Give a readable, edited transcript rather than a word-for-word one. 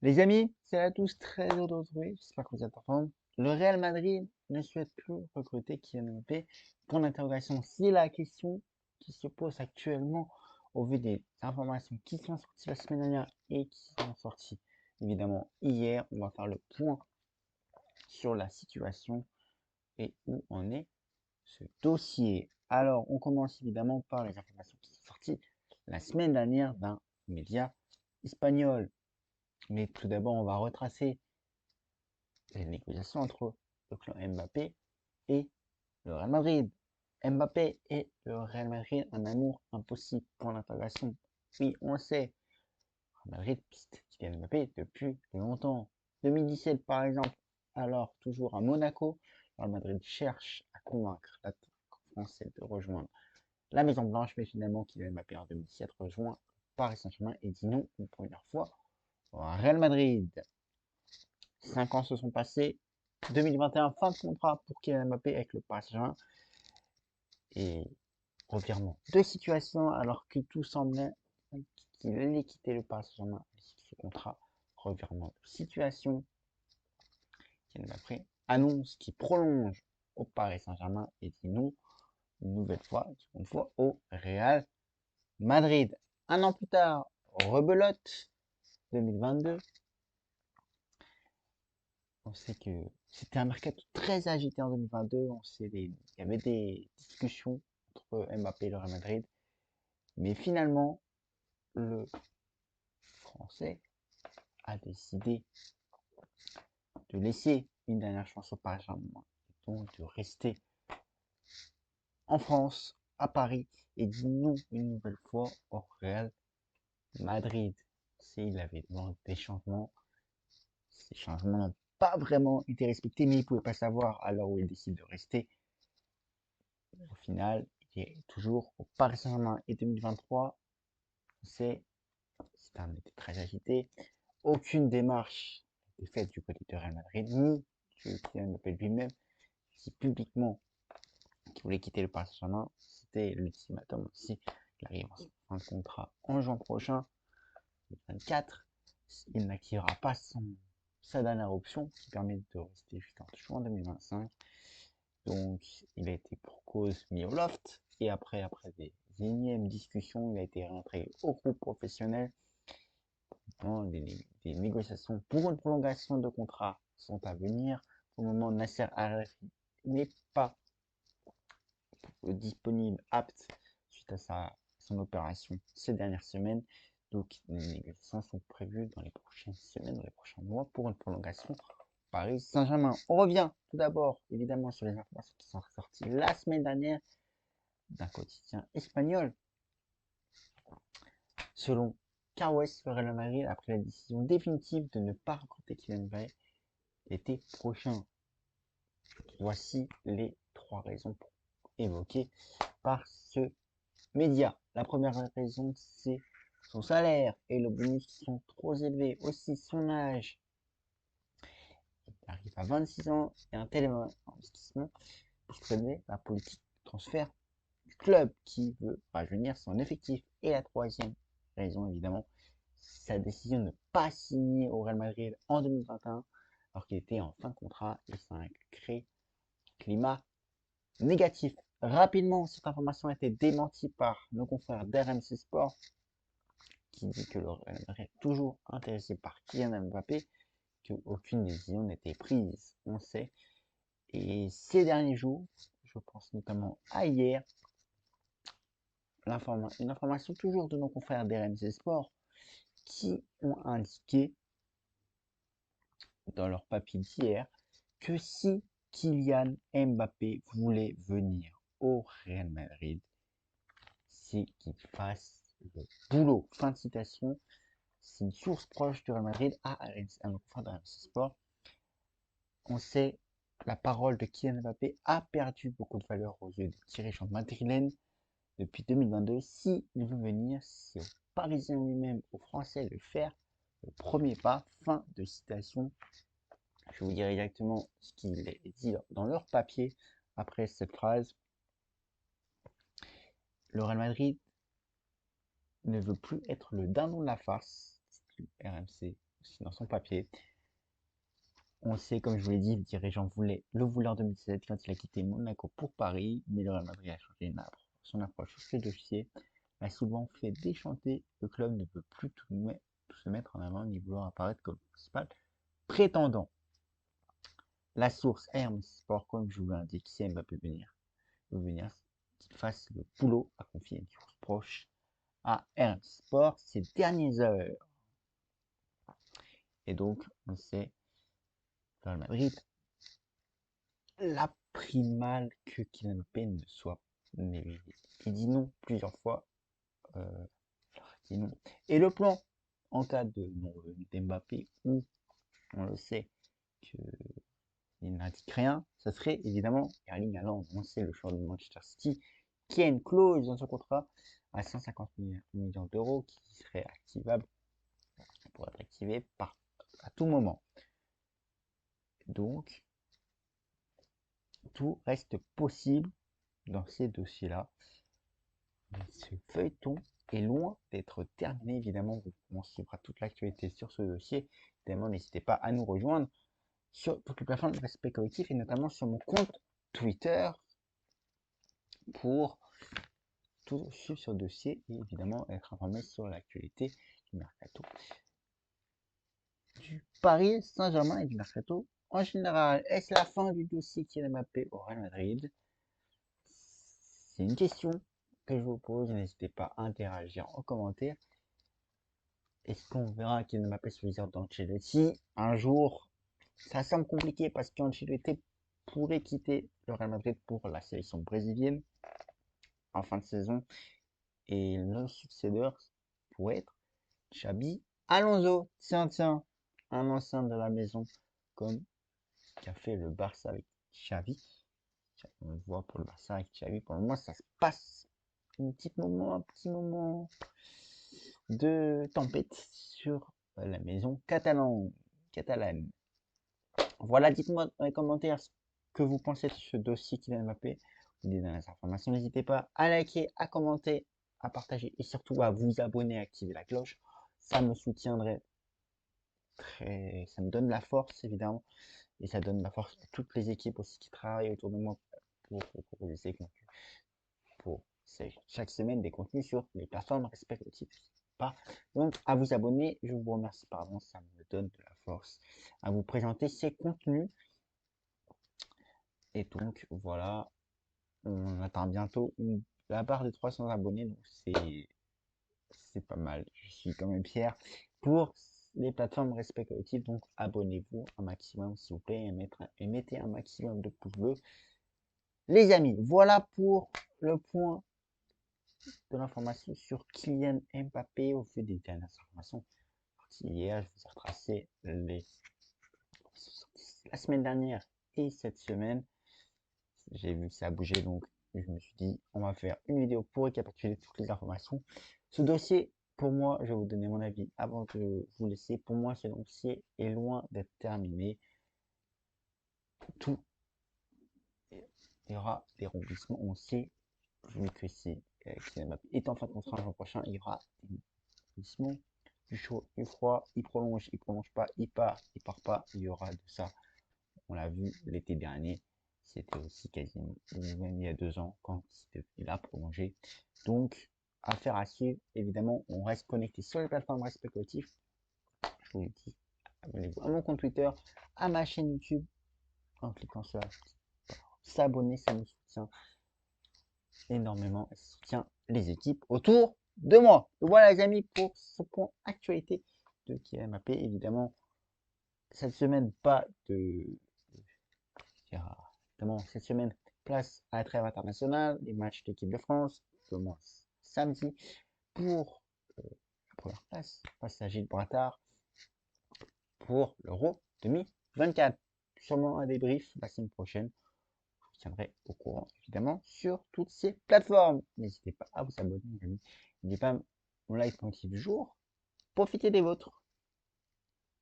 Les amis, c'est à tous, très heureux de vous retrouver. J'espère que vous êtes en forme. Le Real Madrid ne souhaite plus recruter Kylian Mbappé. Point d'interrogation, c'est la question qui se pose actuellement au vu des informations qui sont sorties la semaine dernière et qui sont sorties évidemment hier. On va faire le point sur la situation et où en est ce dossier. Alors, on commence évidemment par les informations qui sont sorties la semaine dernière d'un média espagnol. Mais tout d'abord, on va retracer les négociations entre le clan Mbappé et le Real Madrid. Mbappé et le Real Madrid, un amour impossible pour l'intégration. Oui, on le sait. Real Madrid piste Kylian Mbappé depuis longtemps. 2017 par exemple, alors toujours à Monaco, le Real Madrid cherche à convaincre l'attaquant français de rejoindre la Maison Blanche, mais finalement Kylian Mbappé en 2017 rejoint Paris Saint-Germain et dit non une première fois au Real Madrid. 5 ans se sont passés. 2021, fin de contrat pour Kylian Mbappé avec le Paris Saint-Germain. Et revirement de situation alors que tout semblait qu'il allait quitter le Paris Saint-Germain. Ce contrat, revirement de situation. Kylian Mbappé annonce qu'il prolonge au Paris Saint-Germain et dit non une nouvelle fois, une seconde fois au Real Madrid. Un an plus tard, rebelote 2022. On sait que c'était un mercato très agité en 2022. Il y avait des discussions entre Mbappé et le Real Madrid. Mais finalement, le Français a décidé de laisser une dernière chance au Paris Saint-Germain. Et donc de rester en France, à Paris, et dit non une nouvelle fois au Real Madrid. Il avait demandé des changements. Ces changements n'ont pas vraiment été respectés, mais il ne pouvait pas savoir à l'heure où il décide de rester. Au final, il est toujours au Paris Saint-Germain. Et 2023, c'est un été très agité. Aucune démarche n'est faite du côté de Real Madrid, ni du Kylian Mbappé lui-même, qui publiquement qui voulait quitter le Paris Saint-Germain. C'était l'ultimatum aussi. Il arrive en fin de contrat en juin prochain, 2024. Il n'activera pas sa dernière option qui permet de rester jusqu'en juin 2025. Donc, il a été pour cause mis au loft. Et après des énièmes discussions, il a été réintégré au groupe professionnel. Des négociations pour une prolongation de contrat sont à venir. Pour le moment, Nasser Al-Khelaifi n'est pas disponible, apte, suite à son opération ces dernières semaines. Donc, les négociations sont prévues dans les prochaines semaines, dans les prochains mois, pour une prolongation Paris Saint-Germain. On revient tout d'abord, évidemment, sur les informations qui sont sorties la semaine dernière d'un quotidien espagnol. Selon Carlos Real Madrid, après la décision définitive de ne pas recruter Kylian Mbappé l'été prochain. Voici les 3 raisons évoquées par ce média. La première raison, c'est son salaire et le bonus sont trop élevés. Aussi, son âge. Il arrive à 26 ans et un tel investissement connaît la politique de transfert du club qui veut rajeunir son effectif. Et la troisième raison, évidemment, sa décision de ne pas signer au Real Madrid en 2021 alors qu'il était en fin de contrat et ça a créé un climat négatif. Rapidement, cette information a été démentie par nos confrères d'RMC Sport qui dit que le Real Madrid est toujours intéressé par Kylian Mbappé, qu'aucune décision n'était prise, on sait. Et ces derniers jours, je pense notamment à hier, une information toujours de nos confrères d'RMC Sport qui ont indiqué dans leur papier d'hier que si Kylian Mbappé voulait venir au Real Madrid, c'est qu'il fasse le boulot. Fin de citation. C'est une source proche du Real Madrid à un confrère d'RMC Sport. On sait la parole de Kylian Mbappé a perdu beaucoup de valeur aux yeux des dirigeants madrilènes depuis 2022. S'il veut venir, c'est aux Parisiens lui-même, aux Français de le faire. Le premier pas, fin de citation. Je vous dirai exactement ce qu'il est dit dans leur papier après cette phrase. Le Real Madrid ne veut plus être le dindon de la farce, RMC aussi dans son papier. On sait, comme je vous l'ai dit, le dirigeant le voulait en 2017 quand il a quitté Monaco pour Paris, mais le Real Madrid a changé son approche sur ce dossier, a souvent fait déchanter. Le club ne peut plus tout se mettre en avant ni vouloir apparaître comme principal prétendant. La source RM Sport, comme je vous l'ai indiqué, si Mbappé veut venir qu'il fasse le boulot, a confié une source proche à RM Sport ces dernières heures. Et donc, on sait que le Madrid l'a pris mal que Kylian Mbappé ne soit mais il dit non plusieurs fois. Dit non. Et le plan en cas de non d'Mbappé, où on le sait qu'il n'indique rien, ça serait évidemment Erling Haaland. On sait le joueur de Manchester City qui a une clause dans son contrat à 150 millions d'euros qui serait activable pour être activé à tout moment. Donc, tout reste possible dans ces dossiers-là. Ce feuilleton est loin d'être terminé. Évidemment, on suivra toute l'actualité sur ce dossier. Évidemment, n'hésitez pas à nous rejoindre sur toutes les plateformes de respect collectif et notamment sur mon compte Twitter pour tout suivre sur le dossier et évidemment être informé sur l'actualité du mercato du Paris Saint-Germain et du mercato en général. Est-ce la fin du dossier Kylian Mbappé au Real Madrid? C'est une question que je vous pose. N'hésitez pas à interagir en commentaire. Est-ce qu'on verra Kylian Mbappé sur les ordres d'Ancelotti un jour? Ça semble compliqué parce qu'Ancelotti pourrait quitter le Real Madrid pour la sélection brésilienne en fin de saison et le successeur pourrait être Xabi Alonso. Tiens, un ancien de la maison comme qu'a fait le Barça avec Xavi. On le voit pour le Barça avec Xavi. Pour le moment, ça se passe un petit moment de tempête sur la maison catalane. Voilà, dites-moi dans les commentaires ce que vous pensez de ce dossier Kylian Mbappé. Vous dites dans les informations, n'hésitez pas à liker, à commenter, à partager et surtout à vous abonner, à activer la cloche. Ça me soutiendrait ça me donne la force évidemment et ça donne la force à toutes les équipes aussi qui travaillent autour de moi pour proposer ces contenus, pour chaque semaine des contenus sur les plateformes respectives. Donc à vous abonner, je vous remercie par avance, ça me donne de la force à vous présenter ces contenus. Et donc voilà, on atteint bientôt la barre de 300 abonnés, donc c'est pas mal. Je suis quand même fier pour les plateformes respect collectif, donc abonnez-vous un maximum s'il vous plaît et mettez un maximum de pouces bleus. Les amis, voilà pour le point de l'information sur Kylian Mbappé au vu des dernières informations. Hier, je vous ai retracé la semaine dernière et cette semaine. J'ai vu que ça a bougé, donc je me suis dit, on va faire une vidéo pour récapituler toutes les informations. Ce dossier, pour moi, je vais vous donner mon avis avant de vous laisser. Pour moi, ce dossier est loin d'être terminé. Il y aura des rebondissements. On sait, vu que c'est est en fin de contrat l'an prochain, il y aura des rebondissements, du chaud, du froid, il prolonge pas, il part pas, il y aura de ça. On l'a vu l'été dernier. C'était aussi quasiment, même il y a 2 ans, quand il a prolongé. Donc, affaire à suivre. Évidemment, on reste connecté sur les plateformes respect collectif. Je vous le dis, abonnez-vous à mon compte Twitter, à ma chaîne YouTube, en cliquant sur s'abonner, ça nous soutient énormément et ça soutient les équipes autour de moi. Donc voilà les amis pour ce point actualité de Kylian Mbappé. Évidemment, cette semaine, pas de cette semaine, place à la trêve internationale, les matchs d'équipe de France commencent samedi pour la première place, face à Gibraltar pour l'Euro 2024. Sûrement un débrief la semaine prochaine. Je vous tiendrai au courant, évidemment, sur toutes ces plateformes. N'hésitez pas à vous abonner, les amis. N'oubliez pas mon like du jour. Profitez des vôtres.